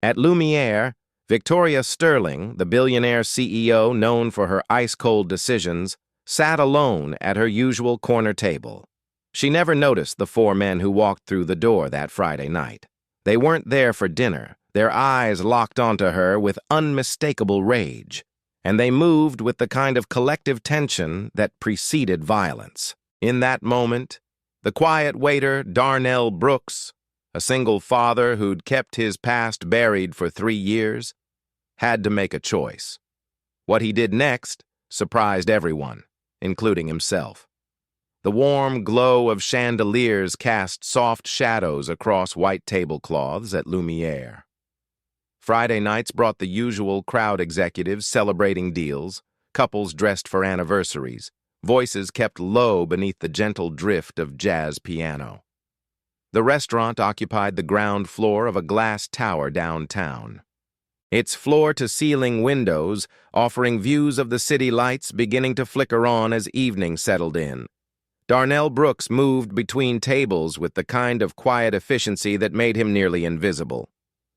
At Lumière, Victoria Sterling, the billionaire CEO known for her ice-cold decisions, sat alone at her usual corner table. She never noticed the four men who walked through the door that Friday night. They weren't there for dinner, their eyes locked onto her with unmistakable rage, and they moved with the kind of collective tension that preceded violence. In that moment, the quiet waiter, Darnell Brooks, a single father who'd kept his past buried for 3 years, had to make a choice. What he did next surprised everyone, including himself. The warm glow of chandeliers cast soft shadows across white tablecloths at Lumière. Friday nights brought the usual crowd executives celebrating deals, couples dressed for anniversaries, voices kept low beneath the gentle drift of jazz piano. The restaurant occupied the ground floor of a glass tower downtown, its floor-to-ceiling windows offering views of the city lights beginning to flicker on as evening settled in. Darnell Brooks moved between tables with the kind of quiet efficiency that made him nearly invisible.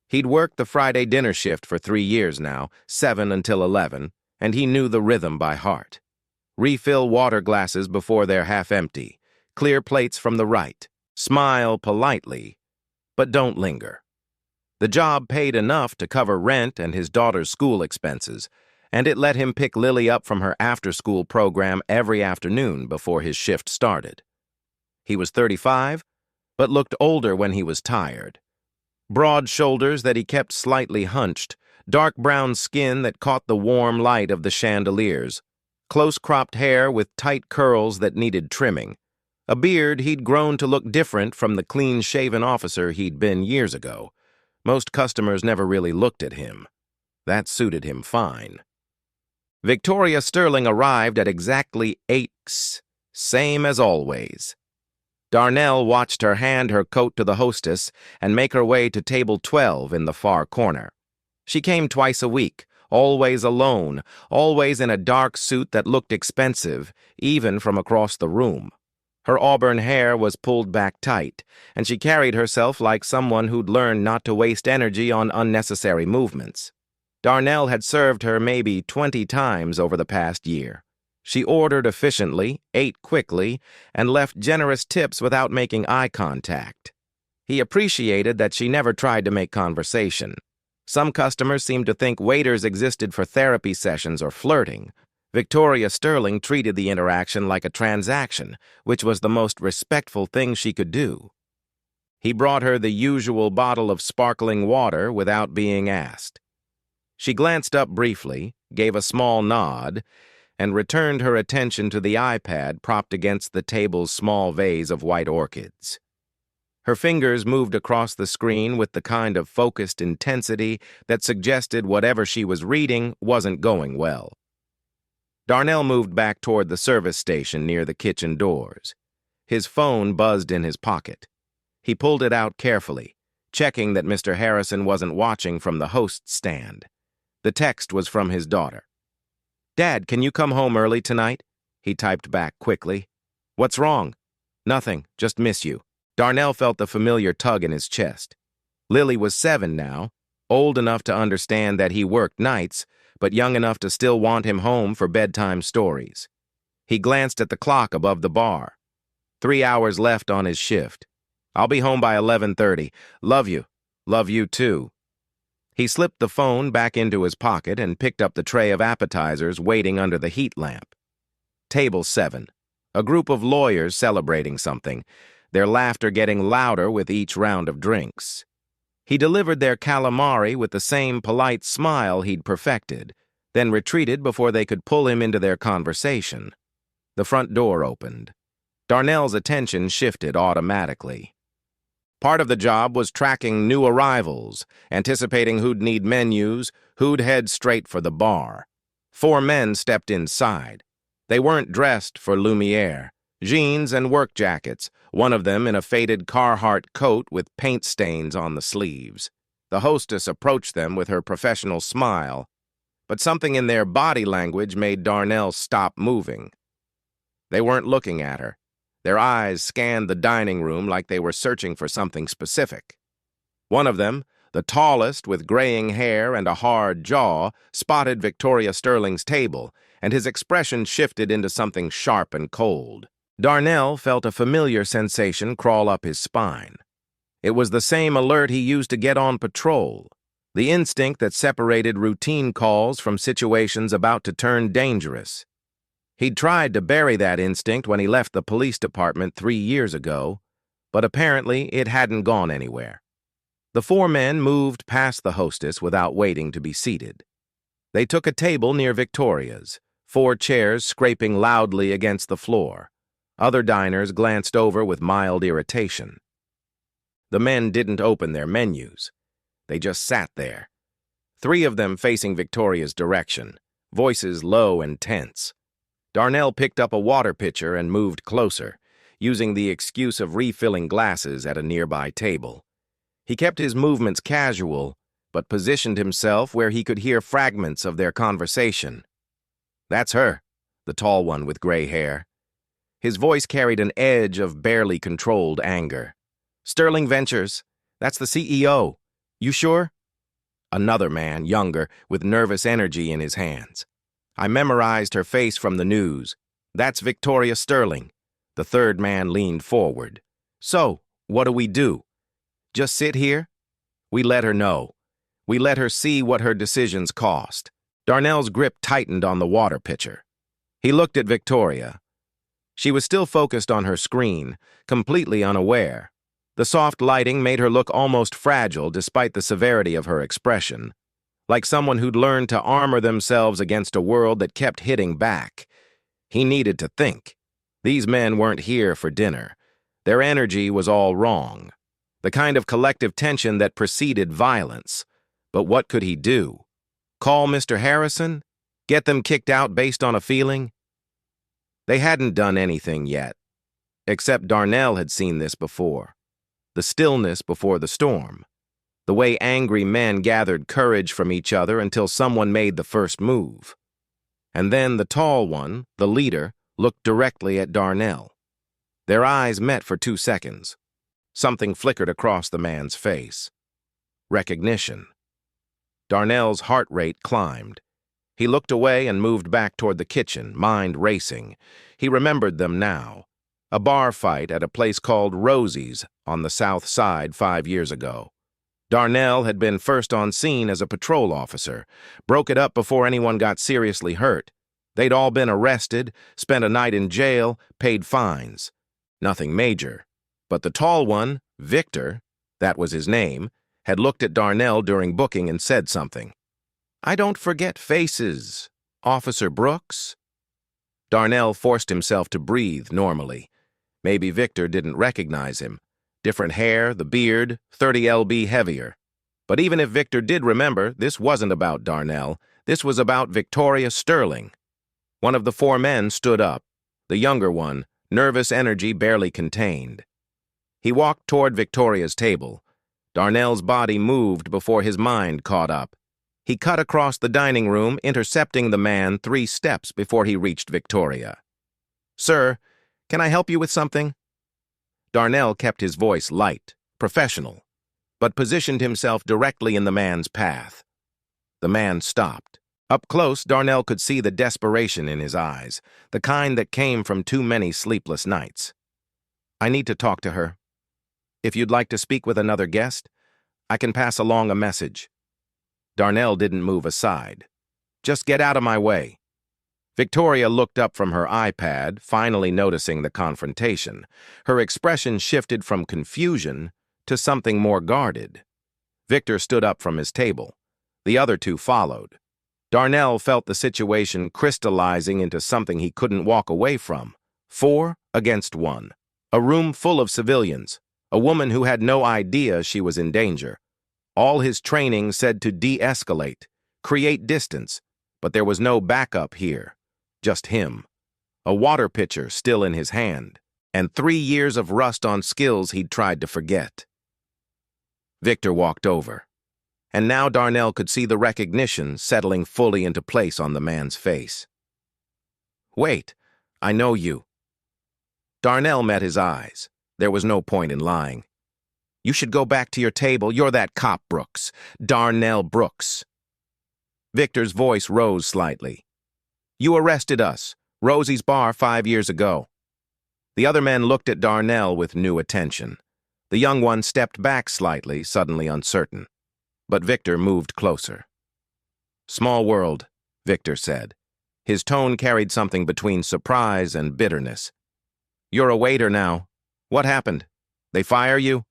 He'd worked the Friday dinner shift for 3 years now, 7 until 11, and he knew the rhythm by heart. Refill water glasses before they're half empty, clear plates from the right, smile politely, but don't linger. The job paid enough to cover rent and his daughter's school expenses, and it let him pick Lily up from her after-school program every afternoon before his shift started. He was 35, but looked older when he was tired. Broad shoulders that he kept slightly hunched, dark brown skin that caught the warm light of the chandeliers, close-cropped hair with tight curls that needed trimming, a beard he'd grown to look different from the clean-shaven officer he'd been years ago. Most customers never really looked at him. That suited him fine. Victoria Sterling arrived at exactly 8, same as always. Darnell watched her hand her coat to the hostess and make her way to table 12 in the far corner. She came twice a week, always alone, always in a dark suit that looked expensive, even from across the room. Her auburn hair was pulled back tight, and she carried herself like someone who'd learned not to waste energy on unnecessary movements. Darnell had served her maybe 20 times over the past year. She ordered efficiently, ate quickly, and left generous tips without making eye contact. He appreciated that she never tried to make conversation. Some customers seemed to think waiters existed for therapy sessions or flirting. Victoria Sterling treated the interaction like a transaction, which was the most respectful thing she could do. He brought her the usual bottle of sparkling water without being asked. She glanced up briefly, gave a small nod, and returned her attention to the iPad propped against the table's small vase of white orchids. Her fingers moved across the screen with the kind of focused intensity that suggested whatever she was reading wasn't going well. Darnell moved back toward the service station near the kitchen doors. His phone buzzed in his pocket. He pulled it out carefully, checking that Mr. Harrison wasn't watching from the host's stand. The text was from his daughter. "Dad, can you come home early tonight?" He typed back quickly. "What's wrong?" "Nothing, just miss you." Darnell felt the familiar tug in his chest. Lily was 7 now, old enough to understand that he worked nights, but young enough to still want him home for bedtime stories. He glanced at the clock above the bar. 3 hours left on his shift. "I'll be home by 11:30. Love you. Love you too." He slipped the phone back into his pocket and picked up the tray of appetizers waiting under the heat lamp. Table 7. A group of lawyers celebrating something, their laughter getting louder with each round of drinks. He delivered their calamari with the same polite smile he'd perfected, then retreated before they could pull him into their conversation. The front door opened. Darnell's attention shifted automatically. Part of the job was tracking new arrivals, anticipating who'd need menus, who'd head straight for the bar. 4 men stepped inside. They weren't dressed for Lumière. Jeans and work jackets, one of them in a faded Carhartt coat with paint stains on the sleeves. The hostess approached them with her professional smile, but something in their body language made Darnell stop moving. They weren't looking at her. Their eyes scanned the dining room like they were searching for something specific. One of them, The tallest, with graying hair and a hard jaw, spotted Victoria Sterling's table, and his expression shifted into something sharp and cold. Darnell felt a familiar sensation crawl up his spine. It was the same alert he used to get on patrol, the instinct that separated routine calls from situations about to turn dangerous. He'd tried to bury that instinct when he left the police department 3 years ago, but apparently it hadn't gone anywhere. The 4 men moved past the hostess without waiting to be seated. They took a table near Victoria's, 4 chairs scraping loudly against the floor. Other diners glanced over with mild irritation. The men didn't open their menus. They just sat there, 3 of them facing Victoria's direction, voices low and tense. Darnell picked up a water pitcher and moved closer, using the excuse of refilling glasses at a nearby table. He kept his movements casual, but positioned himself where he could hear fragments of their conversation. "That's her," the tall one with gray hair. His voice carried an edge of barely controlled anger. "Sterling Ventures. That's the CEO. You sure?" Another man, younger, with nervous energy in his hands. "I memorized her face from the news. That's Victoria Sterling." The third man leaned forward. "So, what do we do? Just sit here?" "We let her know. We let her see what her decisions cost." Darnell's grip tightened on the water pitcher. He looked at Victoria. She was still focused on her screen, completely unaware. The soft lighting made her look almost fragile despite the severity of her expression, like someone who'd learned to armor themselves against a world that kept hitting back. He needed to think. These men weren't here for dinner. Their energy was all wrong, the kind of collective tension that preceded violence. But what could he do? Call Mr. Harrison? Get them kicked out based on a feeling? They hadn't done anything yet, except Darnell had seen this before. The stillness before the storm. The way angry men gathered courage from each other until someone made the first move. And then the tall one, the leader, looked directly at Darnell. Their eyes met for 2 seconds. Something flickered across the man's face. Recognition. Darnell's heart rate climbed. He looked away and moved back toward the kitchen, mind racing. He remembered them now. A bar fight at a place called Rosie's on the South Side 5 years ago. Darnell had been first on scene as a patrol officer, broke it up before anyone got seriously hurt. They'd all been arrested, spent a night in jail, paid fines. Nothing major. But the tall one, Victor, that was his name, had looked at Darnell during booking and said something. "I don't forget faces, Officer Brooks." Darnell forced himself to breathe normally. Maybe Victor didn't recognize him. Different hair, the beard, 30 lb heavier. But even if Victor did remember, this wasn't about Darnell. This was about Victoria Sterling. One of the 4 men stood up, the younger one, nervous energy barely contained. He walked toward Victoria's table. Darnell's body moved before his mind caught up. He cut across the dining room, intercepting the man 3 steps before he reached Victoria. "Sir, can I help you with something?" Darnell kept his voice light, professional, but positioned himself directly in the man's path. The man stopped. Up close, Darnell could see the desperation in his eyes, the kind that came from too many sleepless nights. "I need to talk to her. If you'd like to speak with another guest, I can pass along a message." Darnell didn't move aside. "Just get out of my way." Victoria looked up from her iPad, finally noticing the confrontation. Her expression shifted from confusion to something more guarded. Victor stood up from his table. The other 2 followed. Darnell felt the situation crystallizing into something he couldn't walk away from. 4 against 1. A room full of civilians. A woman who had no idea she was in danger. All his training said to de-escalate, create distance, but there was no backup here. Just him. A water pitcher still in his hand, and 3 years of rust on skills he'd tried to forget. Victor walked over, and now Darnell could see the recognition settling fully into place on the man's face. "Wait, I know you." Darnell met his eyes. There was no point in lying. You should go back to your table. You're that cop, Brooks. Darnell Brooks. Victor's voice rose slightly. You arrested us. Rosie's Bar 5 years ago. The other men looked at Darnell with new attention. The young one stepped back slightly, suddenly uncertain. But Victor moved closer. Small world, Victor said. His tone carried something between surprise and bitterness. You're a waiter now. What happened? They fire you?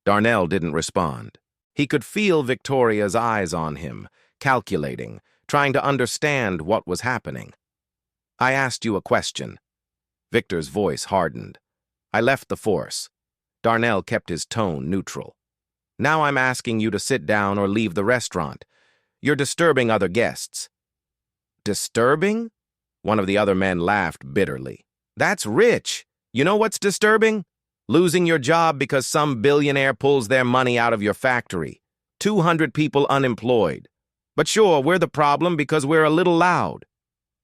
Darnell didn't respond. He could feel Victoria's eyes on him, calculating, trying to understand what was happening. I asked you a question. Victor's voice hardened. I left the force. Darnell kept his tone neutral. Now I'm asking you to sit down or leave the restaurant. You're disturbing other guests. Disturbing? One of the other men laughed bitterly. That's rich. You know what's disturbing? Losing your job because some billionaire pulls their money out of your factory. 200 people unemployed. But sure, we're the problem because we're a little loud.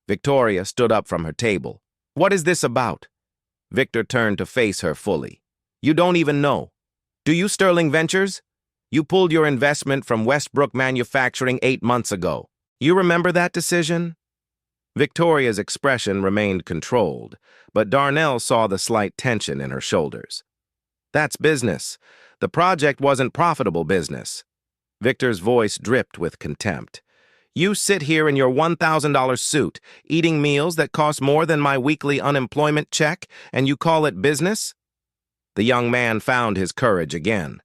Victoria stood up from her table. What is this about? Victor turned to face her fully. You don't even know. Do you, Sterling Ventures? You pulled your investment from Westbrook Manufacturing 8 months ago. You remember that decision? Victoria's expression remained controlled, but Darnell saw the slight tension in her shoulders. That's business. The project wasn't profitable business. Victor's voice dripped with contempt. You sit here in your $1,000 suit, eating meals that cost more than my weekly unemployment check, and you call it business? The young man found his courage again.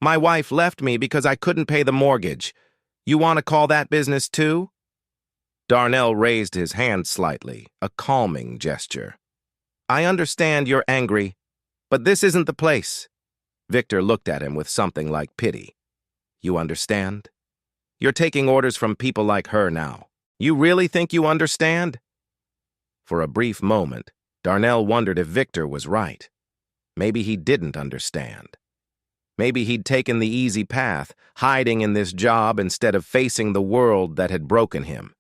My wife left me because I couldn't pay the mortgage. You want to call that business too? Darnell raised his hand slightly, a calming gesture. I understand you're angry, but this isn't the place. Victor looked at him with something like pity. You understand? You're taking orders from people like her now. You really think you understand? For a brief moment, Darnell wondered if Victor was right. Maybe he didn't understand. Maybe he'd taken the easy path, hiding in this job instead of facing the world that had broken him.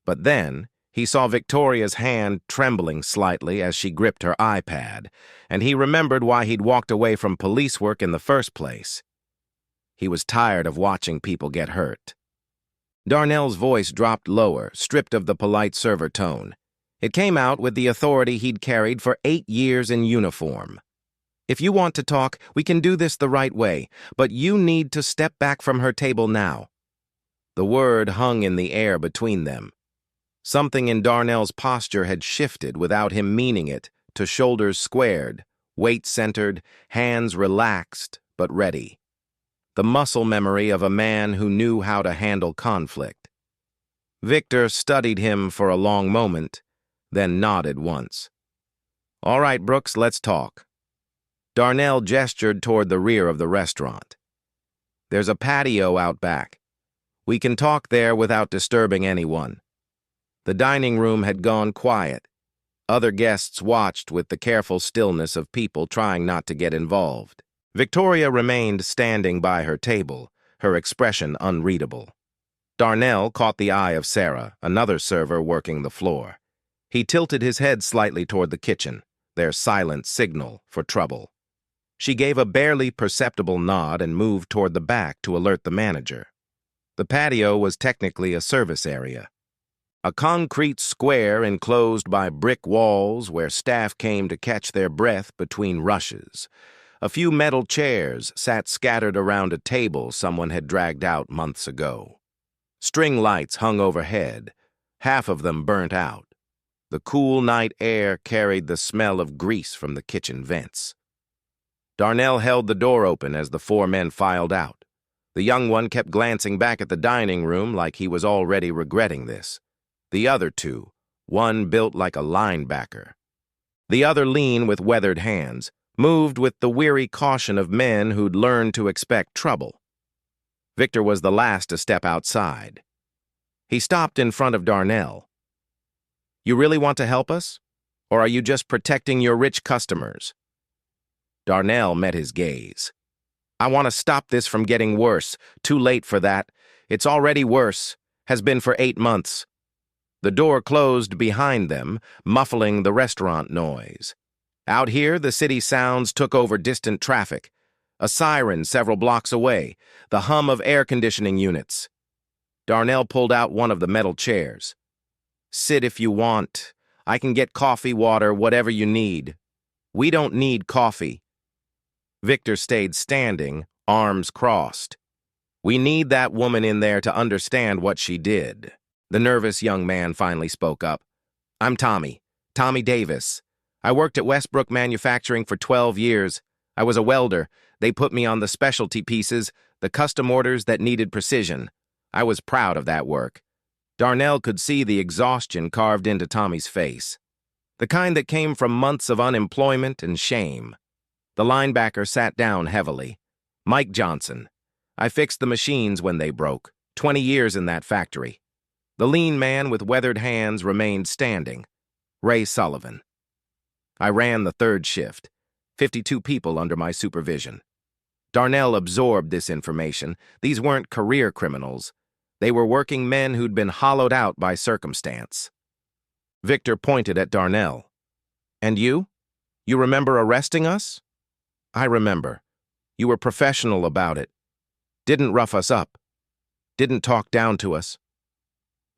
But then, he saw Victoria's hand trembling slightly as she gripped her iPad, and he remembered why he'd walked away from police work in the first place. He was tired of watching people get hurt. Darnell's voice dropped lower, stripped of the polite server tone. It came out with the authority he'd carried for 8 years in uniform. If you want to talk, we can do this the right way, but you need to step back from her table now. The word hung in the air between them. Something in Darnell's posture had shifted without him meaning it, to shoulders squared, weight centered, hands relaxed but ready. The muscle memory of a man who knew how to handle conflict. Victor studied him for a long moment, then nodded once. All right, Brooks, let's talk. Darnell gestured toward the rear of the restaurant. There's a patio out back. We can talk there without disturbing anyone. The dining room had gone quiet. Other guests watched with the careful stillness of people trying not to get involved. Victoria remained standing by her table, her expression unreadable. Darnell caught the eye of Sarah, another server working the floor. He tilted his head slightly toward the kitchen, their silent signal for trouble. She gave a barely perceptible nod and moved toward the back to alert the manager. The patio was technically a service area. A concrete square enclosed by brick walls where staff came to catch their breath between rushes. A few metal chairs sat scattered around a table someone had dragged out months ago. String lights hung overhead, half of them burnt out. The cool night air carried the smell of grease from the kitchen vents. Darnell held the door open as the 4 men filed out. The young one kept glancing back at the dining room like he was already regretting this. The other 2, one built like a linebacker. The other lean with weathered hands, moved with the weary caution of men who'd learned to expect trouble. Victor was the last to step outside. He stopped in front of Darnell. You really want to help us? Or are you just protecting your rich customers? Darnell met his gaze. I want to stop this from getting worse. Too late for that. It's already worse. Has been for 8 months. The door closed behind them, muffling the restaurant noise. Out here, the city sounds took over distant traffic. A siren several blocks away, the hum of air conditioning units. Darnell pulled out one of the metal chairs. "Sit if you want. I can get coffee, water, whatever you need." "We don't need coffee." Victor stayed standing, arms crossed. "We need that woman in there to understand what she did." The nervous young man finally spoke up. "I'm Tommy Davis. I worked at Westbrook Manufacturing for 12 years. I was a welder. They put me on the specialty pieces, the custom orders that needed precision. I was proud of that work." Darnell could see the exhaustion carved into Tommy's face, the kind that came from months of unemployment and shame. The linebacker sat down heavily. "Mike Johnson. I fixed the machines when they broke. 20 years in that factory." The lean man with weathered hands remained standing. "Ray Sullivan. I ran the third shift. 52 people under my supervision." Darnell absorbed this information. These weren't career criminals. They were working men who'd been hollowed out by circumstance. Victor pointed at Darnell. "And you? You remember arresting us?" "I remember. You were professional about it. Didn't rough us up. Didn't talk down to us.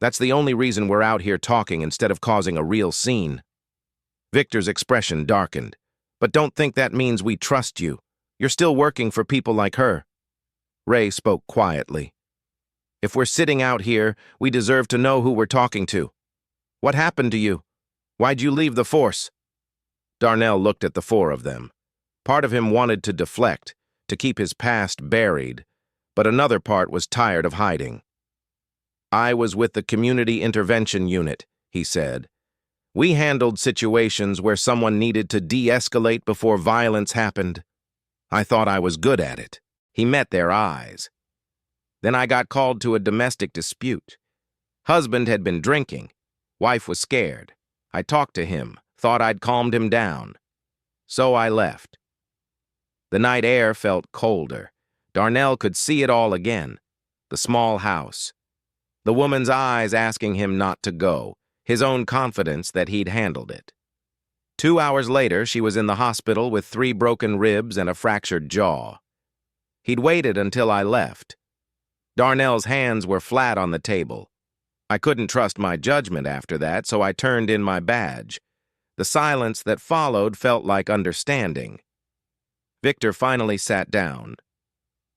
That's the only reason we're out here talking instead of causing a real scene." Victor's expression darkened. "But don't think that means we trust you. You're still working for people like her." Ray spoke quietly. "If we're sitting out here, we deserve to know who we're talking to. What happened to you? Why'd you leave the force?" Darnell looked at the four of them. Part of him wanted to deflect, to keep his past buried, but another part was tired of hiding. "I was with the Community Intervention Unit," he said. "We handled situations where someone needed to de-escalate before violence happened. I thought I was good at it." He met their eyes. "Then I got called to a domestic dispute. Husband had been drinking. Wife was scared. I talked to him, thought I'd calmed him down. So I left." The night air felt colder. Darnell could see it all again. The small house. The woman's eyes asking him not to go. His own confidence that he'd handled it. 2 hours later, she was in the hospital with 3 broken ribs and a fractured jaw. He'd waited until I left. Darnell's hands were flat on the table. I couldn't trust my judgment after that, so I turned in my badge. The silence that followed felt like understanding. Victor finally sat down.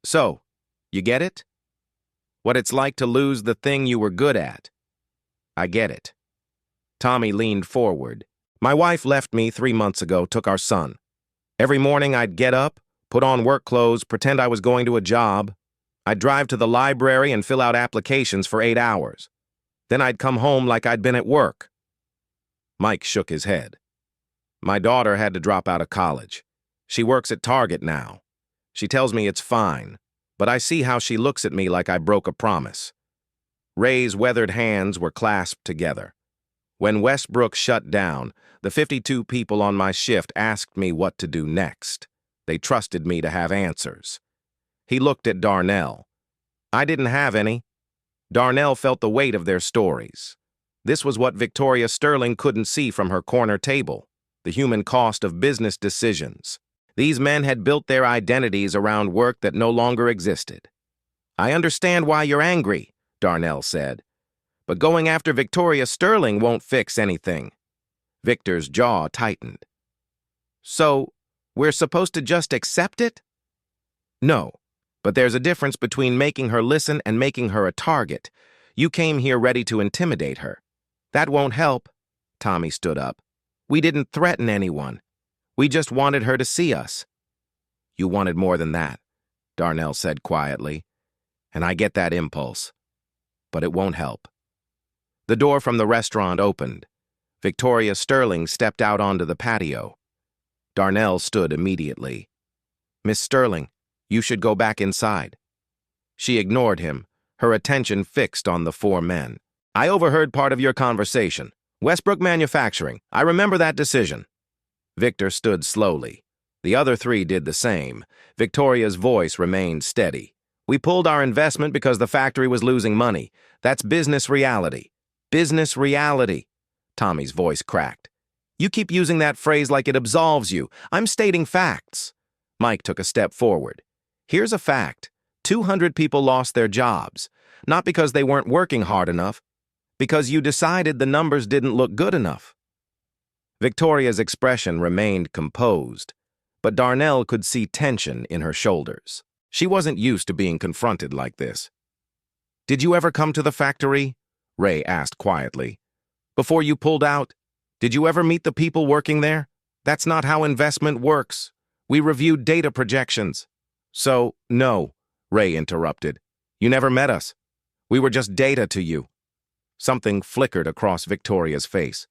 "So, you get it? What it's like to lose the thing you were good at." "I get it." Tommy leaned forward. "My wife left me 3 months ago, took our son. Every morning I'd get up, put on work clothes, pretend I was going to a job. I'd drive to the library and fill out applications for 8 hours. Then I'd come home like I'd been at work." Mike shook his head. "My daughter had to drop out of college. She works at Target now. She tells me it's fine, but I see how she looks at me like I broke a promise." Ray's weathered hands were clasped together. "When Westbrook shut down, the 52 people on my shift asked me what to do next. They trusted me to have answers." He looked at Darnell. "I didn't have any." Darnell felt the weight of their stories. This was what Victoria Sterling couldn't see from her corner table, the human cost of business decisions. These men had built their identities around work that no longer existed. "I understand why you're angry," Darnell said. "But going after Victoria Sterling won't fix anything." Victor's jaw tightened. "So, we're supposed to just accept it?" "No, but there's a difference between making her listen and making her a target. You came here ready to intimidate her." "That won't help." Tommy stood up. "We didn't threaten anyone. We just wanted her to see us." "You wanted more than that," Darnell said quietly. "And I get that impulse. But it won't help." The door from the restaurant opened. Victoria Sterling stepped out onto the patio. Darnell stood immediately. "Miss Sterling, you should go back inside." She ignored him, her attention fixed on the 4 men. "I overheard part of your conversation. Westbrook Manufacturing. I remember that decision." Victor stood slowly. The other 3 did the same. Victoria's voice remained steady. "We pulled our investment because the factory was losing money. That's business reality." "Business reality." Tommy's voice cracked. "You keep using that phrase like it absolves you. I'm stating facts." Mike took a step forward. Here's a fact. 200 people lost their jobs, not because they weren't working hard enough, because you decided the numbers didn't look good enough. Victoria's expression remained composed, but Darnell could see tension in her shoulders. She wasn't used to being confronted like this. "Did you ever come to the factory?" Ray asked quietly. "Before you pulled out, did you ever meet the people working there? That's not how investment works. We reviewed data projections." "So, no," Ray interrupted. "You never met us. We were just data to you." Something flickered across Victoria's face.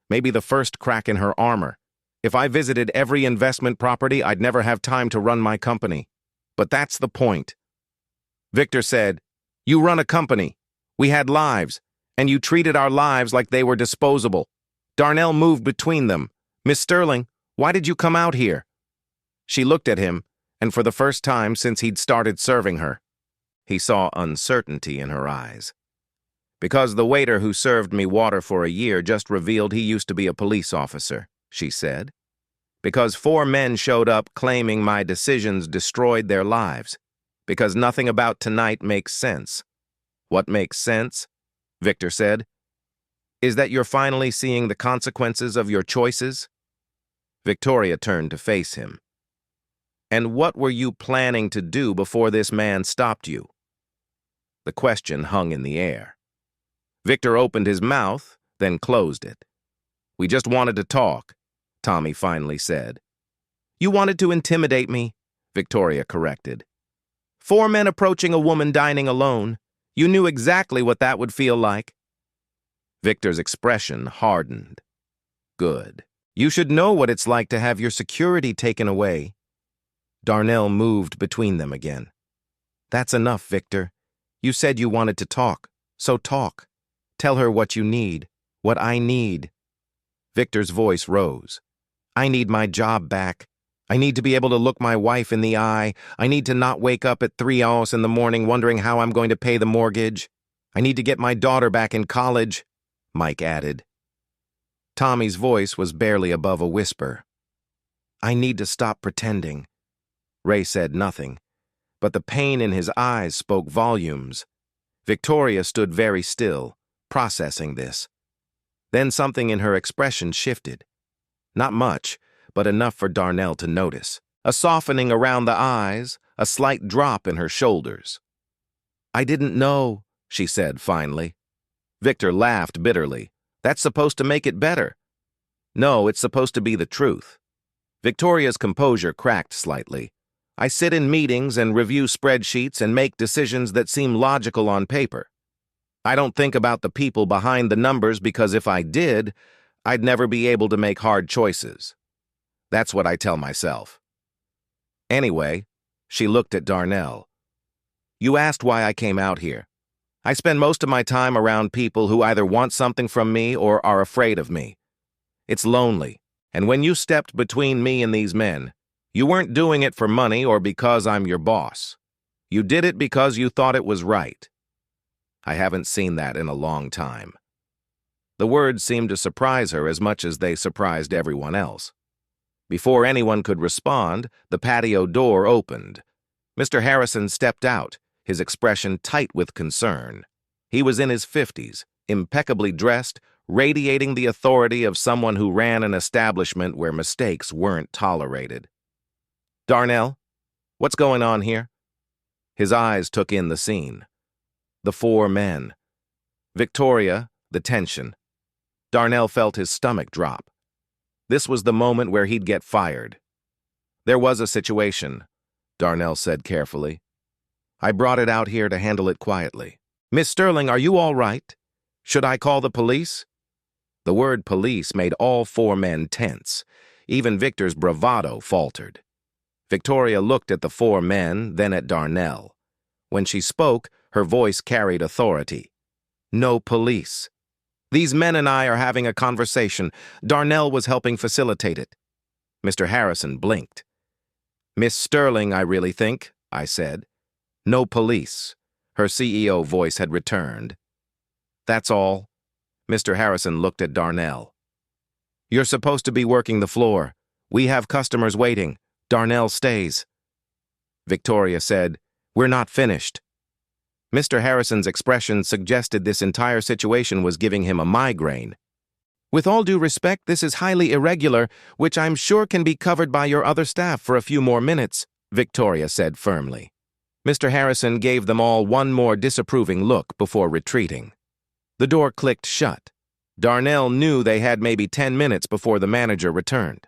Maybe the first crack in her armor. If I visited every investment property, I'd never have time to run my company. But that's the point. Victor said, "You run a company. We had lives, and you treated our lives like they were disposable." Darnell moved between them. "Miss Sterling, why did you come out here?" She looked at him, and for the first time since he'd started serving her, he saw uncertainty in her eyes. "Because the waiter who served me water for a year just revealed he used to be a police officer," she said. "Because 4 men showed up claiming my decisions destroyed their lives. Because nothing about tonight makes sense." "What makes sense?" Victor said. "Is that you're finally seeing the consequences of your choices?" Victoria turned to face him. "And what were you planning to do before this man stopped you?" The question hung in the air. Victor opened his mouth, then closed it. "We just wanted to talk," Tommy finally said. "You wanted to intimidate me," Victoria corrected. 4 men approaching a woman dining alone. You knew exactly what that would feel like. Victor's expression hardened. "Good. You should know what it's like to have your security taken away." Darnell moved between them again. "That's enough, Victor. You said you wanted to talk, so talk. Tell her what you need, what I need." Victor's voice rose. "I need my job back. I need to be able to look my wife in the eye. I need to not wake up at 3 hours in the morning wondering how I'm going to pay the mortgage. I need to get my daughter back in college," Mike added. Tommy's voice was barely above a whisper. "I need to stop pretending." Ray said nothing, but the pain in his eyes spoke volumes. Victoria stood very still, processing this. Then something in her expression shifted. Not much, but enough for Darnell to notice. A softening around the eyes, a slight drop in her shoulders. "I didn't know," she said finally. Victor laughed bitterly. "That's supposed to make it better." "No, it's supposed to be the truth." Victoria's composure cracked slightly. "I sit in meetings and review spreadsheets and make decisions that seem logical on paper. I don't think about the people behind the numbers because if I did, I'd never be able to make hard choices. That's what I tell myself." Anyway, she looked at Darnell. "You asked why I came out here. I spend most of my time around people who either want something from me or are afraid of me. It's lonely, and when you stepped between me and these men, you weren't doing it for money or because I'm your boss. You did it because you thought it was right. I haven't seen that in a long time." The words seemed to surprise her as much as they surprised everyone else. Before anyone could respond, the patio door opened. Mr. Harrison stepped out, his expression tight with concern. He was in his 50s, impeccably dressed, radiating the authority of someone who ran an establishment where mistakes weren't tolerated. "Darnell, what's going on here?" His eyes took in the scene. The 4 men. Victoria, the tension. Darnell felt his stomach drop. This was the moment where he'd get fired. "There was a situation," Darnell said carefully. "I brought it out here to handle it quietly." "Miss Sterling, are you all right? Should I call the police?" The word police made all 4 men tense. Even Victor's bravado faltered. Victoria looked at the 4 men, then at Darnell. When she spoke, her voice carried authority. "No police. These men and I are having a conversation. Darnell was helping facilitate it." Mr. Harrison blinked. "Miss Sterling, I really think," I said. "No police." Her CEO voice had returned. "That's all." Mr. Harrison looked at Darnell. "You're supposed to be working the floor. We have customers waiting. Darnell stays. Victoria said, "We're not finished." Mr. Harrison's expression suggested this entire situation was giving him a migraine. "With all due respect, this is highly irregular, which I'm sure can be covered by your other staff for a few more minutes," Victoria said firmly. Mr. Harrison gave them all one more disapproving look before retreating. The door clicked shut. Darnell knew they had maybe 10 minutes before the manager returned.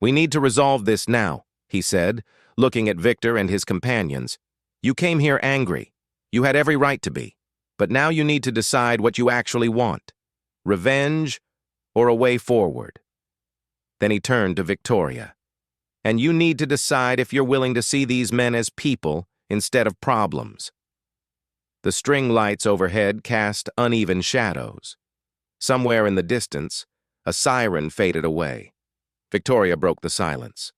"We need to resolve this now," he said, looking at Victor and his companions. "You came here angry. You had every right to be. But now you need to decide what you actually want. Revenge or a way forward." Then he turned to Victoria. "And you need to decide if you're willing to see these men as people instead of problems." The string lights overhead cast uneven shadows. Somewhere in the distance, a siren faded away. Victoria broke the silence.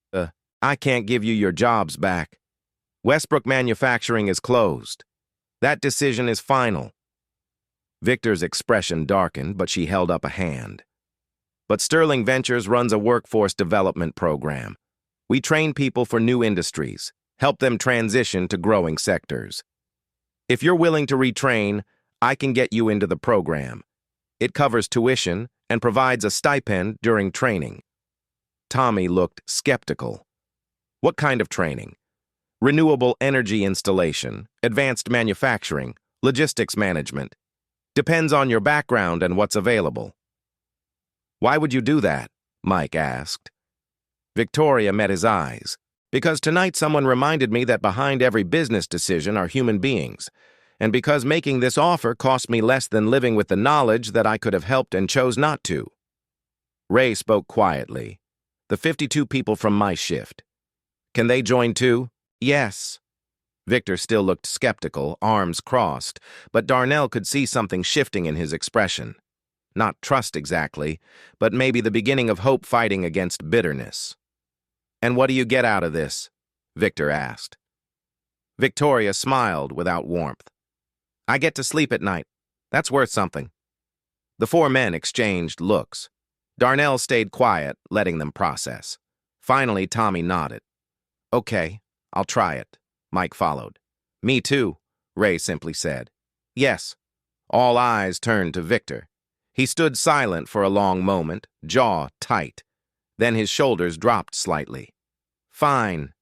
"I can't give you your jobs back. Westbrook Manufacturing is closed. That decision is final." Victor's expression darkened, but she held up a hand. "But Sterling Ventures runs a workforce development program. We train people for new industries, help them transition to growing sectors. If you're willing to retrain, I can get you into the program. It covers tuition and provides a stipend during training." Tommy looked skeptical. "What kind of training?" "Renewable energy installation, advanced manufacturing, logistics management. Depends on your background and what's available." "Why would you do that?" Mike asked. Victoria met his eyes. "Because tonight someone reminded me that behind every business decision are human beings, and because making this offer cost me less than living with the knowledge that I could have helped and chose not to." Ray spoke quietly. "The 52 people from my shift. Can they join too?" "Yes." Victor still looked skeptical, arms crossed, but Darnell could see something shifting in his expression. Not trust exactly, but maybe the beginning of hope fighting against bitterness. "And what do you get out of this?" Victor asked. Victoria smiled without warmth. "I get to sleep at night. That's worth something." The four men exchanged looks. Darnell stayed quiet, letting them process. Finally, Tommy nodded. "Okay, I'll try it." Mike followed. "Me too," Ray simply said. "Yes." All eyes turned to Victor. He stood silent for a long moment, jaw tight. Then his shoulders dropped slightly. "Fine.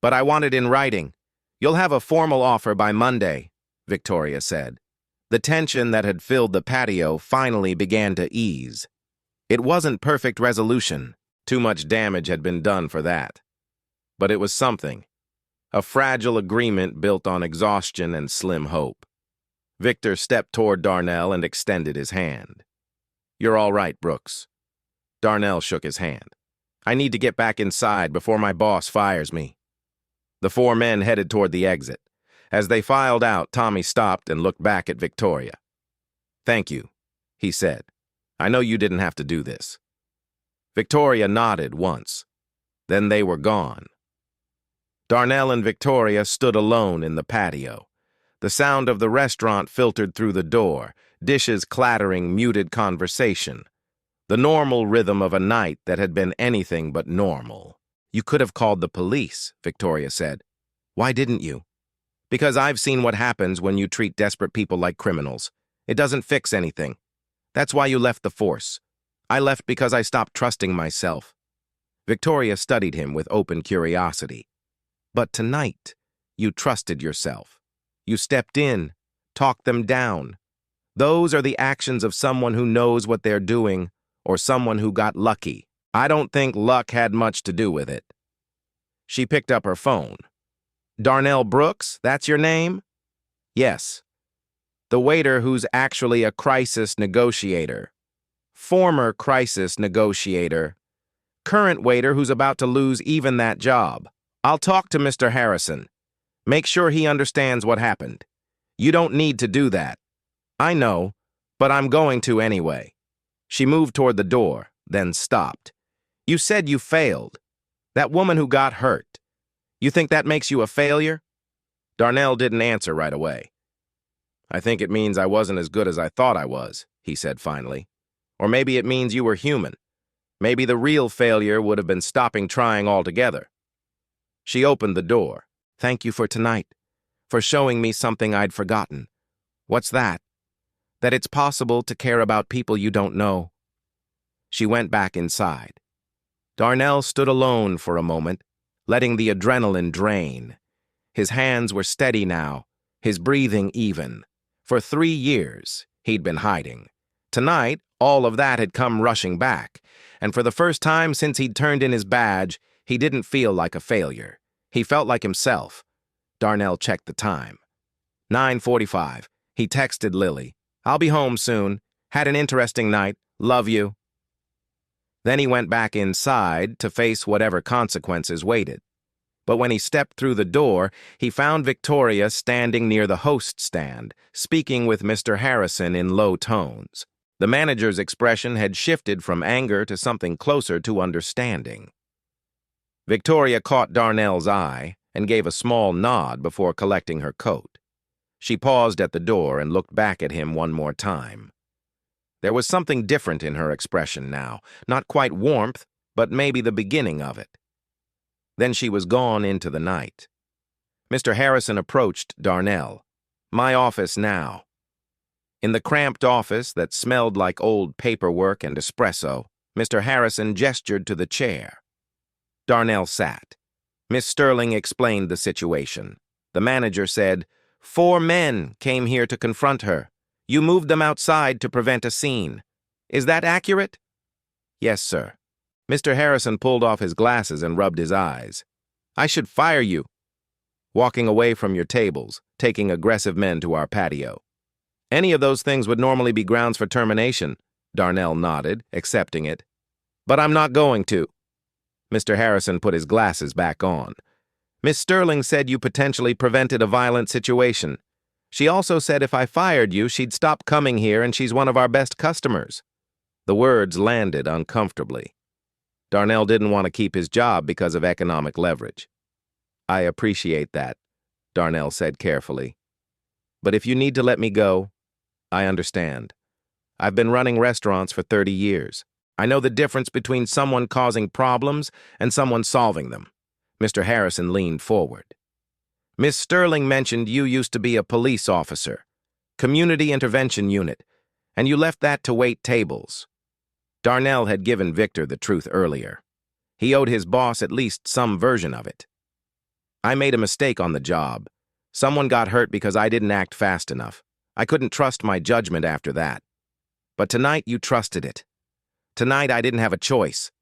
But I want it in writing. You'll have a formal offer by Monday," Victoria said. The tension that had filled the patio finally began to ease. It wasn't perfect resolution. Too much damage had been done for that. But it was something. A fragile agreement built on exhaustion and slim hope. Victor stepped toward Darnell and extended his hand. "You're all right, Brooks." Darnell shook his hand. "I need to get back inside before my boss fires me." The four men headed toward the exit. As they filed out, Tommy stopped and looked back at Victoria. "Thank you," he said. "I know you didn't have to do this." Victoria nodded once. Then they were gone. Darnell and Victoria stood alone in the patio. The sound of the restaurant filtered through the door, dishes clattering muted conversation. The normal rhythm of a night that had been anything but normal. "You could have called the police," Victoria said. "Why didn't you?" "Because I've seen what happens when you treat desperate people like criminals. It doesn't fix anything. That's why you left the force. I left because I stopped trusting myself." Victoria studied him with open curiosity. "But tonight, you trusted yourself. You stepped in, talked them down. Those are the actions of someone who knows what they're doing, or someone who got lucky. I don't think luck had much to do with it." She picked up her phone. "Darnell Brooks, that's your name?" "Yes." "The waiter who's actually a crisis negotiator. Former crisis negotiator. Current waiter who's about to lose even that job. I'll talk to Mr. Harrison. Make sure he understands what happened. You don't need to do that." "I know, but I'm going to anyway." She moved toward the door, then stopped. "You said you failed. That woman who got hurt. You think that makes you a failure?" Darnell didn't answer right away. "I think it means I wasn't as good as I thought I was," he said finally. "Or maybe it means you were human. Maybe the real failure would have been stopping trying altogether." She opened the door. "Thank you for tonight, for showing me something I'd forgotten." "What's that?" "That it's possible to care about people you don't know." She went back inside. Darnell stood alone for a moment, letting the adrenaline drain. His hands were steady now, his breathing even. For 3 years, he'd been hiding. Tonight, all of that had come rushing back, and for the first time since he'd turned in his badge, he didn't feel like a failure. He felt like himself. Darnell checked the time. 9:45. He texted Lily, "I'll be home soon. Had an interesting night. Love you." Then he went back inside to face whatever consequences waited. But when he stepped through the door, he found Victoria standing near the host stand, speaking with Mr. Harrison in low tones. The manager's expression had shifted from anger to something closer to understanding. Victoria caught Darnell's eye and gave a small nod before collecting her coat. She paused at the door and looked back at him one more time. There was something different in her expression now, not quite warmth, but maybe the beginning of it. Then she was gone into the night. Mr. Harrison approached Darnell. "My office now." In the cramped office that smelled like old paperwork and espresso, Mr. Harrison gestured to the chair. Darnell sat. Miss Sterling explained the situation. The manager said, "4 men came here to confront her. You moved them outside to prevent a scene. Is that accurate?" "Yes, sir." Mr. Harrison pulled off his glasses and rubbed his eyes. "I should fire you. Walking away from your tables, taking aggressive men to our patio. Any of those things would normally be grounds for termination." Darnell nodded, accepting it. "But I'm not going to." Mr. Harrison put his glasses back on. "Miss Sterling said you potentially prevented a violent situation. She also said if I fired you, she'd stop coming here and she's one of our best customers." The words landed uncomfortably. Darnell didn't want to keep his job because of economic leverage. "I appreciate that," Darnell said carefully. "But if you need to let me go, I understand. I've been running restaurants for 30 years. I know the difference between someone causing problems and someone solving them." Mr. Harrison leaned forward. "Miss Sterling mentioned you used to be a police officer, community intervention unit, and you left that to wait tables." Darnell had given Victor the truth earlier. He owed his boss at least some version of it. "I made a mistake on the job. Someone got hurt because I didn't act fast enough. I couldn't trust my judgment after that. But tonight you trusted it. Tonight I didn't have a choice.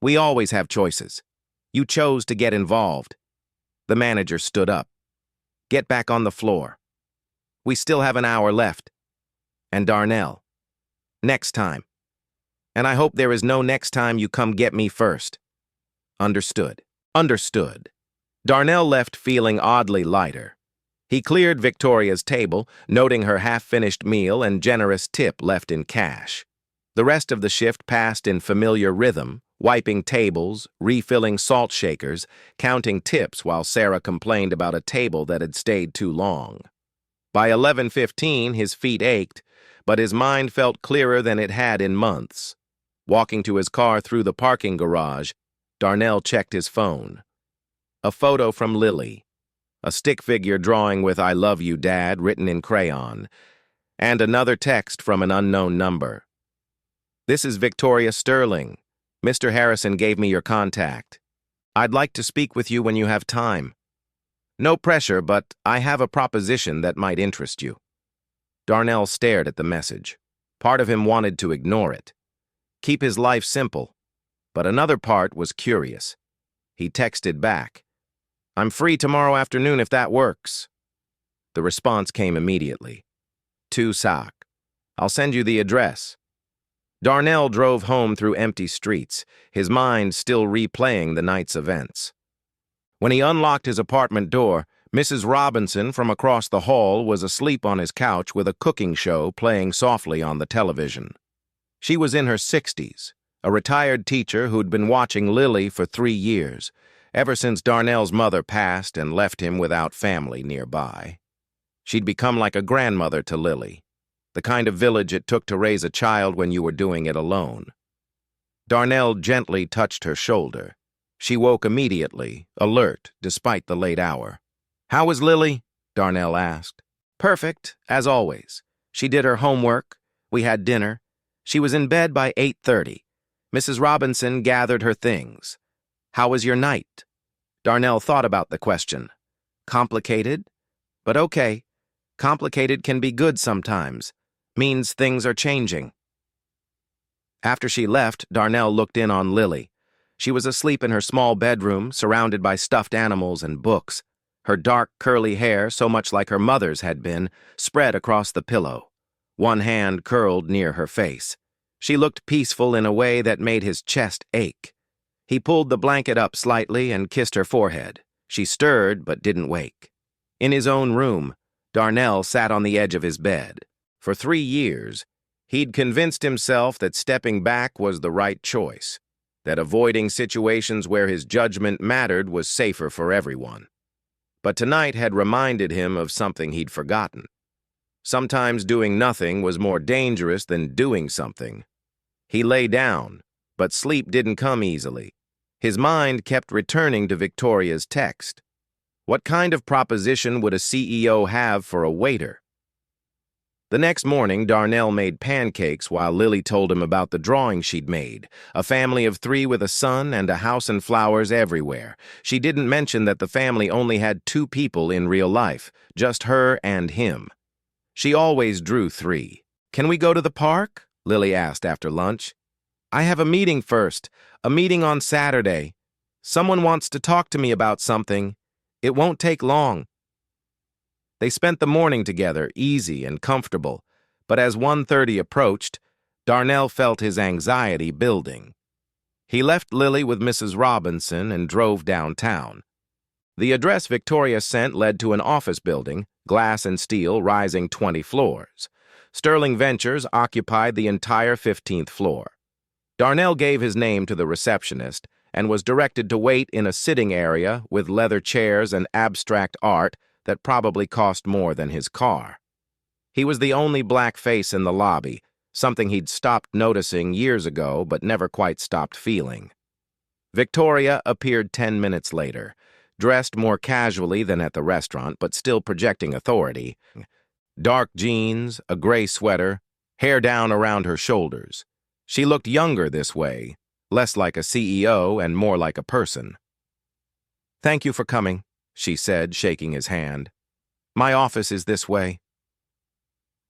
We always have choices. You chose to get involved." The manager stood up. "Get back on the floor. We still have an hour left." And Darnell, "Next time. And I hope there is no next time you come get me first." "Understood." "Understood." Darnell left feeling oddly lighter. He cleared Victoria's table, noting her half-finished meal and generous tip left in cash. The rest of the shift passed in familiar rhythm, wiping tables, refilling salt shakers, counting tips while Sarah complained about a table that had stayed too long. By 11:15, his feet ached, but his mind felt clearer than it had in months. Walking to his car through the parking garage, Darnell checked his phone. A photo from Lily, a stick figure drawing with "I love you, Dad" written in crayon, and another text from an unknown number. "This is Victoria Sterling. Mr. Harrison gave me your contact. I'd like to speak with you when you have time. No pressure, but I have a proposition that might interest you." Darnell stared at the message. Part of him wanted to ignore it, keep his life simple, but another part was curious. He texted back, "I'm free tomorrow afternoon if that works." The response came immediately. "To Sac. I'll send you the address." Darnell drove home through empty streets, his mind still replaying the night's events. When he unlocked his apartment door, Mrs. Robinson from across the hall was asleep on his couch with a cooking show playing softly on the television. She was in her 60s, a retired teacher who'd been watching Lily for 3 years, ever since Darnell's mother passed and left him without family nearby. She'd become like a grandmother to Lily, the kind of village it took to raise a child when you were doing it alone. Darnell gently touched her shoulder. She woke immediately, alert despite the late hour. "How was Lily?" Darnell asked. "Perfect, as always. She did her homework. We had dinner. She was in bed by 8:30. Mrs. Robinson gathered her things. How was your night?" Darnell thought about the question. Complicated? But okay. Complicated can be good sometimes. Means things are changing. After she left, Darnell looked in on Lily. She was asleep in her small bedroom, surrounded by stuffed animals and books. Her dark, curly hair, so much like her mother's had been, spread across the pillow. One hand curled near her face. She looked peaceful in a way that made his chest ache. He pulled the blanket up slightly and kissed her forehead. She stirred but didn't wake. In his own room, Darnell sat on the edge of his bed. For 3 years, he'd convinced himself that stepping back was the right choice, that avoiding situations where his judgment mattered was safer for everyone. But tonight had reminded him of something he'd forgotten. Sometimes doing nothing was more dangerous than doing something. He lay down, but sleep didn't come easily. His mind kept returning to Victoria's text. What kind of proposition would a CEO have for a waiter? The next morning, Darnell made pancakes while Lily told him about the drawing she'd made, a family of 3 with a son and a house and flowers everywhere. She didn't mention that the family only had 2 people in real life, just her and him. She always drew 3. "Can we go to the park?" Lily asked after lunch. "I have a meeting first, a meeting on Saturday. Someone wants to talk to me about something. It won't take long." They spent the morning together, easy and comfortable, but as 1:30 approached, Darnell felt his anxiety building. He left Lily with Mrs. Robinson and drove downtown. The address Victoria sent led to an office building, glass and steel, rising 20 floors. Sterling Ventures occupied the entire 15th floor. Darnell gave his name to the receptionist and was directed to wait in a sitting area with leather chairs and abstract art that probably cost more than his car. He was the only black face in the lobby, something he'd stopped noticing years ago but never quite stopped feeling. Victoria appeared 10 minutes later, dressed more casually than at the restaurant but still projecting authority. Dark jeans, a gray sweater, hair down around her shoulders. She looked younger this way, less like a CEO and more like a person. "Thank you for coming," she said, shaking his hand. "My office is this way."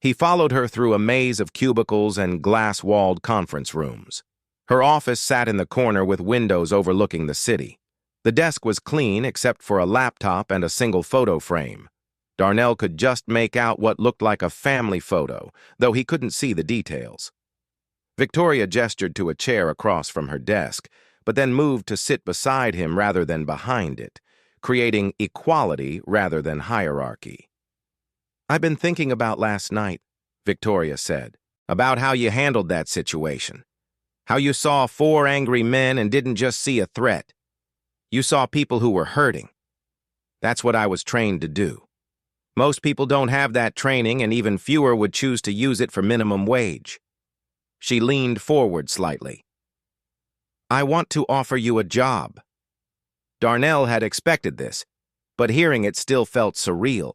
He followed her through a maze of cubicles and glass-walled conference rooms. Her office sat in the corner with windows overlooking the city. The desk was clean except for a laptop and a single photo frame. Darnell could just make out what looked like a family photo, though he couldn't see the details. Victoria gestured to a chair across from her desk, but then moved to sit beside him rather than behind it, creating equality rather than hierarchy. "I've been thinking about last night," Victoria said, "about how you handled that situation. How you saw 4 angry men and didn't just see a threat. You saw people who were hurting. That's what I was trained to do. Most people don't have that training, and even fewer would choose to use it for minimum wage." She leaned forward slightly. "I want to offer you a job." Darnell had expected this, but hearing it still felt surreal.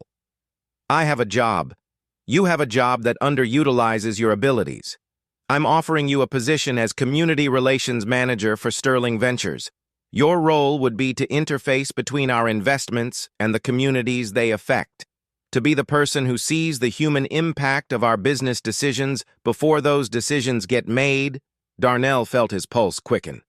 "I have a job. You have a job that underutilizes your abilities. I'm offering you a position as Community Relations Manager for Sterling Ventures. Your role would be to interface between our investments and the communities they affect, to be the person who sees the human impact of our business decisions before those decisions get made." Darnell felt his pulse quicken.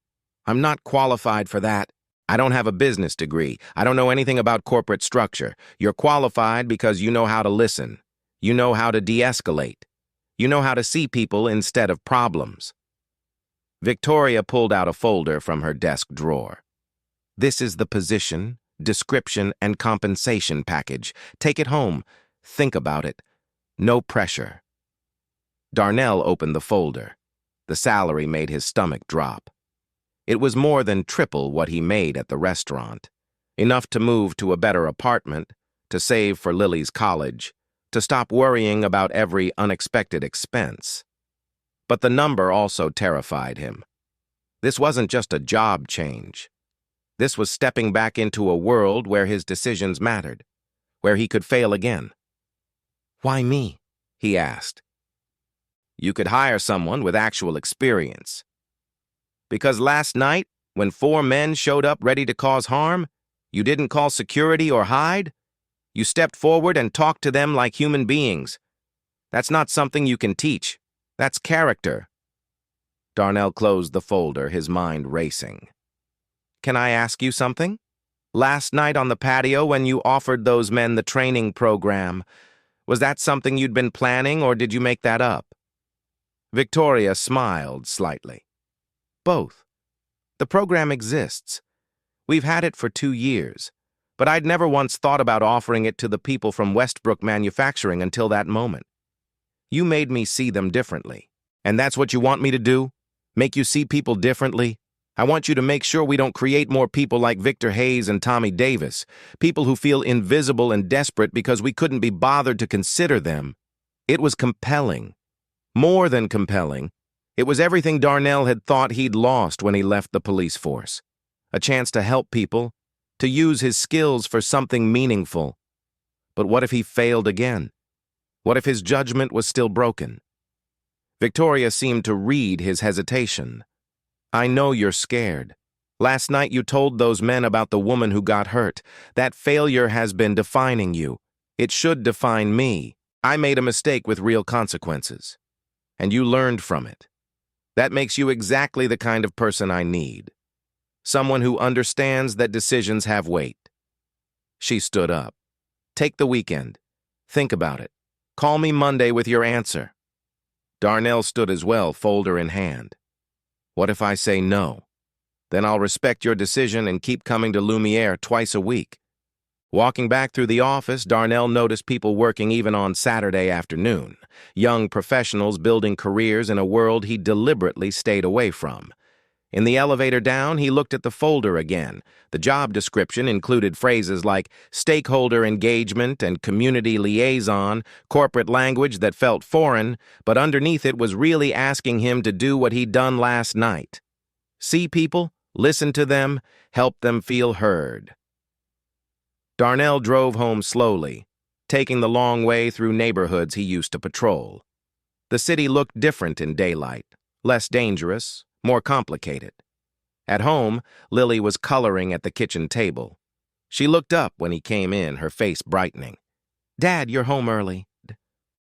"I'm not qualified for that. I don't have a business degree. I don't know anything about corporate structure. You're qualified because you know how to listen. You know how to de-escalate. You know how to see people instead of problems." Victoria pulled out a folder from her desk drawer. "This is the position, description, and compensation package. Take it home. Think about it. No pressure." Darnell opened the folder. The salary made his stomach drop. It was more than triple what he made at the restaurant. Enough to move to a better apartment, to save for Lily's college, to stop worrying about every unexpected expense. But the number also terrified him. This wasn't just a job change. This was stepping back into a world where his decisions mattered, where he could fail again. "Why me?" he asked. "You could hire someone with actual experience. Because last night, when 4 men showed up ready to cause harm, you didn't call security or hide. You stepped forward and talked to them like human beings. That's not something you can teach. That's character." Darnell closed the folder, his mind racing. "Can I ask you something? Last night on the patio when you offered those men the training program, was that something you'd been planning or did you make that up?" Victoria smiled slightly. "Both. The program exists. We've had it for 2 years, but I'd never once thought about offering it to the people from Westbrook Manufacturing until that moment. You made me see them differently. And that's what you want me to do? Make you see people differently? I want you to make sure we don't create more people like Victor Hayes and Tommy Davis, people who feel invisible and desperate because we couldn't be bothered to consider them." It was compelling. More than compelling. It was everything Darnell had thought he'd lost when he left the police force. A chance to help people, to use his skills for something meaningful. But what if he failed again? What if his judgment was still broken? Victoria seemed to read his hesitation. "I know you're scared. Last night you told those men about the woman who got hurt. That failure has been defining you. It should define me. I made a mistake with real consequences. And you learned from it. That makes you exactly the kind of person I need. Someone who understands that decisions have weight." She stood up. "Take the weekend. Think about it. Call me Monday with your answer." Darnell stood as well, folder in hand. "What if I say no? Then I'll respect your decision and keep coming to Lumière twice a week." Walking back through the office, Darnell noticed people working even on Saturday afternoon, young professionals building careers in a world he deliberately stayed away from. In the elevator down, he looked at the folder again. The job description included phrases like stakeholder engagement and community liaison, corporate language that felt foreign, but underneath it was really asking him to do what he'd done last night. See people, listen to them, help them feel heard. Darnell drove home slowly, taking the long way through neighborhoods he used to patrol. The city looked different in daylight, less dangerous, more complicated. At home, Lily was coloring at the kitchen table. She looked up when he came in, her face brightening. "Dad, you're home early."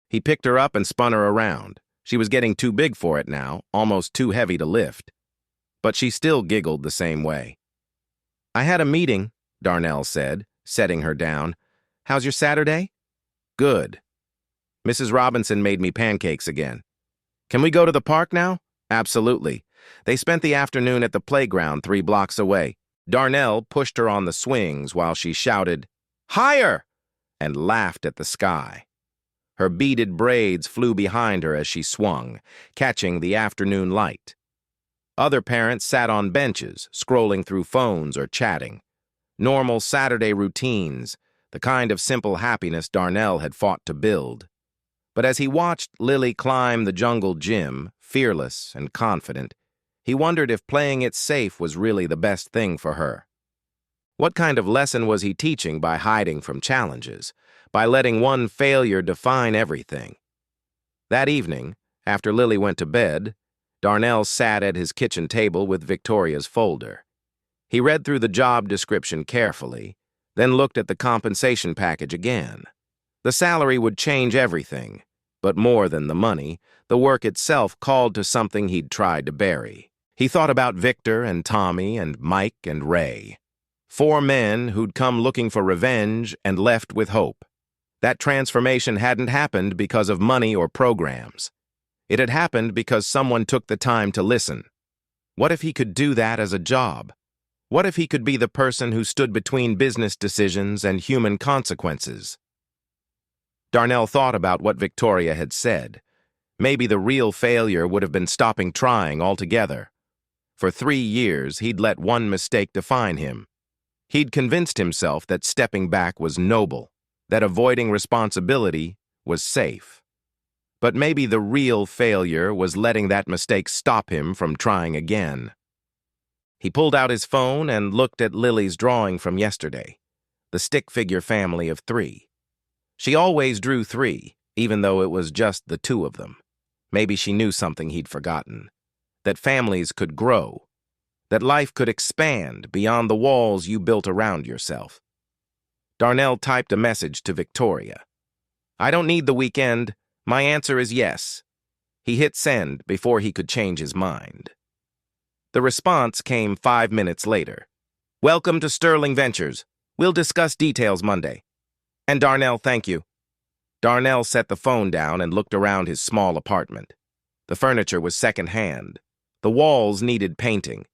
He picked her up and spun her around. She was getting too big for it now, almost too heavy to lift. But she still giggled the same way. "I had a meeting," Darnell said, setting her down. "How's your Saturday?" "Good. Mrs. Robinson made me pancakes again." "Can we go to the park now?" "Absolutely." They spent the afternoon at the playground 3 blocks away. Darnell pushed her on the swings while she shouted, "Higher!" and laughed at the sky. Her beaded braids flew behind her as she swung, catching the afternoon light. Other parents sat on benches, scrolling through phones or chatting. Normal Saturday routines, the kind of simple happiness Darnell had fought to build. But as he watched Lily climb the jungle gym, fearless and confident, he wondered if playing it safe was really the best thing for her. What kind of lesson was he teaching by hiding from challenges, by letting one failure define everything? That evening, after Lily went to bed, Darnell sat at his kitchen table with Victoria's folder. He read through the job description carefully, then looked at the compensation package again. The salary would change everything, but more than the money, the work itself called to something he'd tried to bury. He thought about Victor and Tommy and Mike and Ray. 4 men who'd come looking for revenge and left with hope. That transformation hadn't happened because of money or programs. It had happened because someone took the time to listen. What if he could do that as a job? What if he could be the person who stood between business decisions and human consequences? Darnell thought about what Victoria had said. Maybe the real failure would have been stopping trying altogether. For 3 years, he'd let one mistake define him. He'd convinced himself that stepping back was noble, that avoiding responsibility was safe. But maybe the real failure was letting that mistake stop him from trying again. He pulled out his phone and looked at Lily's drawing from yesterday, the stick figure family of 3. She always drew 3, even though it was just the 2 of them. Maybe she knew something he'd forgotten, that families could grow, that life could expand beyond the walls you built around yourself. Darnell typed a message to Victoria. "I don't need the weekend. My answer is yes." He hit send before he could change his mind. The response came 5 minutes later. "Welcome to Sterling Ventures. We'll discuss details Monday." "And Darnell, thank you." Darnell set the phone down and looked around his small apartment. The furniture was second-hand. The walls needed painting.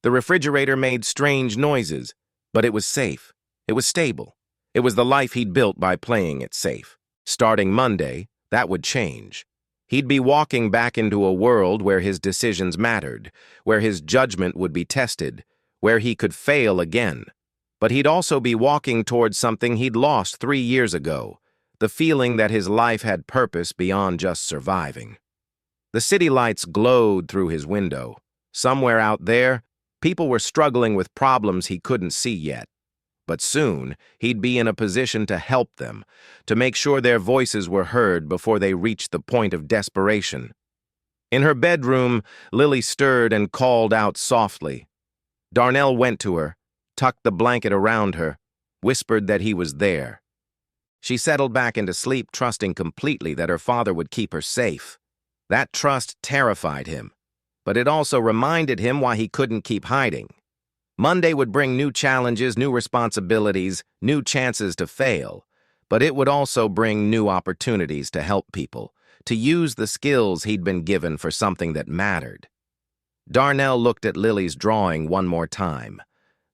The refrigerator made strange noises, but it was safe. It was stable. It was the life he'd built by playing it safe. Starting Monday, that would change. He'd be walking back into a world where his decisions mattered, where his judgment would be tested, where he could fail again. But he'd also be walking towards something he'd lost 3 years ago, the feeling that his life had purpose beyond just surviving. The city lights glowed through his window. Somewhere out there, people were struggling with problems he couldn't see yet. But soon, he'd be in a position to help them, to make sure their voices were heard before they reached the point of desperation. In her bedroom, Lily stirred and called out softly. Darnell went to her, tucked the blanket around her, whispered that he was there. She settled back into sleep, trusting completely that her father would keep her safe. That trust terrified him, but it also reminded him why he couldn't keep hiding. Monday would bring new challenges, new responsibilities, new chances to fail, but it would also bring new opportunities to help people, to use the skills he'd been given for something that mattered. Darnell looked at Lily's drawing one more time.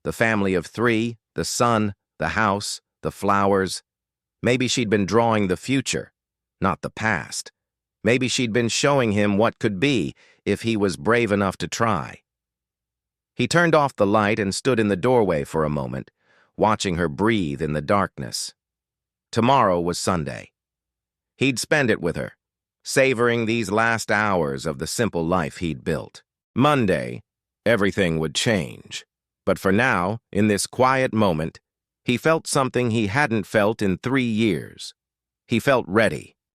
The family of 3, the sun, the house, the flowers. Maybe she'd been drawing the future, not the past. Maybe she'd been showing him what could be if he was brave enough to try. He turned off the light and stood in the doorway for a moment, watching her breathe in the darkness. Tomorrow was Sunday. He'd spend it with her, savoring these last hours of the simple life he'd built. Monday, everything would change. But for now, in this quiet moment, he felt something he hadn't felt in 3 years. He felt ready.